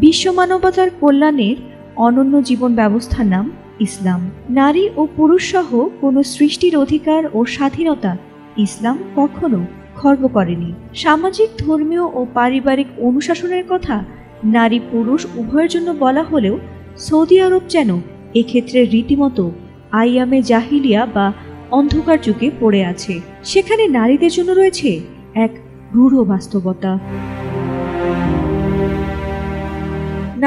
বিশ্ব মানবতার কল্যাণের অনন্য জীবন ব্যবস্থার নাম ইসলাম। নারী ও পুরুষ সহ কোনো সৃষ্টির অধিকার ও স্বাধীনতা ইসলাম কখনো খর্ব করেনি। সামাজিক, ধর্মীয় ও পারিবারিক অনুশাসনের কথা নারী পুরুষ উভয়ের জন্য বলা হলেও সৌদি আরব যেন এক্ষেত্রে রীতিমতো আইয়ামে জাহিলিয়া বা অন্ধকার যুগে পড়ে আছে। সেখানে নারীদের জন্য রয়েছে এক রূঢ় বাস্তবতা।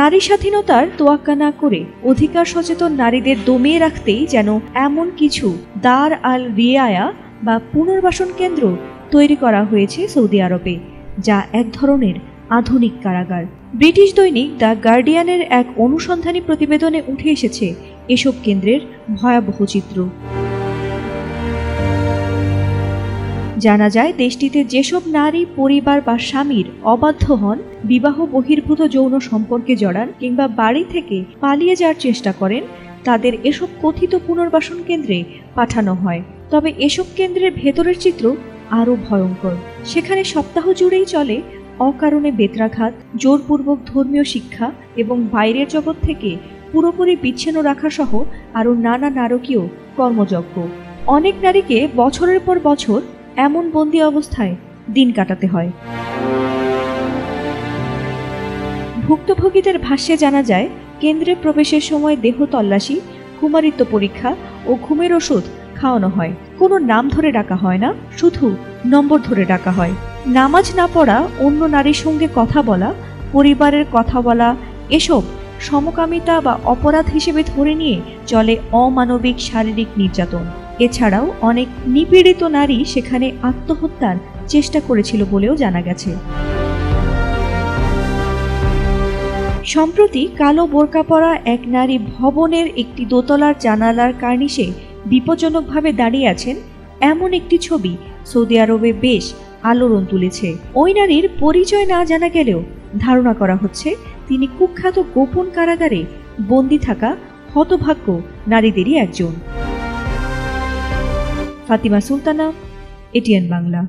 নারী স্বাধীনতার তোয়াক্কা না করে অধিকার সচেতন নারীদের দমিয়ে রাখতেই যেন এমন কিছু দার আল রিয়ায়া বা পুনর্বাসন কেন্দ্র তৈরি করা হয়েছে সৌদি আরবে, যা এক ধরনের আধুনিক কারাগার। ব্রিটিশ দৈনিক দ্য গার্ডিয়ানের এক অনুসন্ধানী প্রতিবেদনে উঠে এসেছে এসব কেন্দ্রের ভয়াবহ চিত্র। জানা যায়, দেশটিতে যেসব নারী পরিবার বা স্বামীর অবাধ্য হন, বিবাহ বহির্ভূত যৌন সম্পর্কে জড়ান কিংবা বাড়ি থেকে পালিয়ে যাওয়ার চেষ্টা করেন, তাদের এসব কথিত পুনর্বাসন কেন্দ্রে পাঠানো হয়। তবে এসব কেন্দ্রের ভেতরের চিত্র আরও ভয়ঙ্কর। সেখানে সপ্তাহ জুড়েই চলে অকারণে বেত্রাঘাত, জোরপূর্বক ধর্মীয় শিক্ষা এবং বাইরের জগৎ থেকে পুরোপুরি বিচ্ছিন্ন রাখা সহ আরও নানা নারকীয় কর্মযজ্ঞ। অনেক নারীকে বছরের পর বছর এমন বন্দী অবস্থায় দিন কাটাতে হয়। ভুক্তভোগীদের ভাষ্যে জানা যায়, কেন্দ্রে প্রবেশের সময় দেহ তল্লাশি, কুমারিত্ব পরীক্ষা ও ঘুমের ওষুধ খাওয়ানো হয়। কোনো নাম ধরে ডাকা হয় না, শুধু নম্বর ধরে ডাকা হয়। নামাজ না পড়া, অন্য নারীর সঙ্গে কথা বলা, পরিবারের কথা বলা, এসব সমকামিতা বা অপরাধ হিসেবে ধরে নিয়ে চলে অমানবিক শারীরিক নির্যাতন। এছাড়াও অনেক নিপীড়িত নারী সেখানে আত্মহত্যার চেষ্টা করেছিল বলেও জানা গেছে। সম্প্রতি কালো বোরকা পরা এক নারী ভবনের একটি দোতলার জানালার কার্নিশে বিপজ্জনকভাবে দাঁড়িয়ে আছেন, এমন একটি ছবি সৌদি আরবে বেশ আলোড়ন তুলেছে। ওই নারীর পরিচয় না জানা গেলেও ধারণা করা হচ্ছে তিনি কুখ্যাত গোপন কারাগারে বন্দী থাকা হতভাগ্য নারীদেরই একজন। ফাতিমা সুলতানা, এটিএন বাংলা।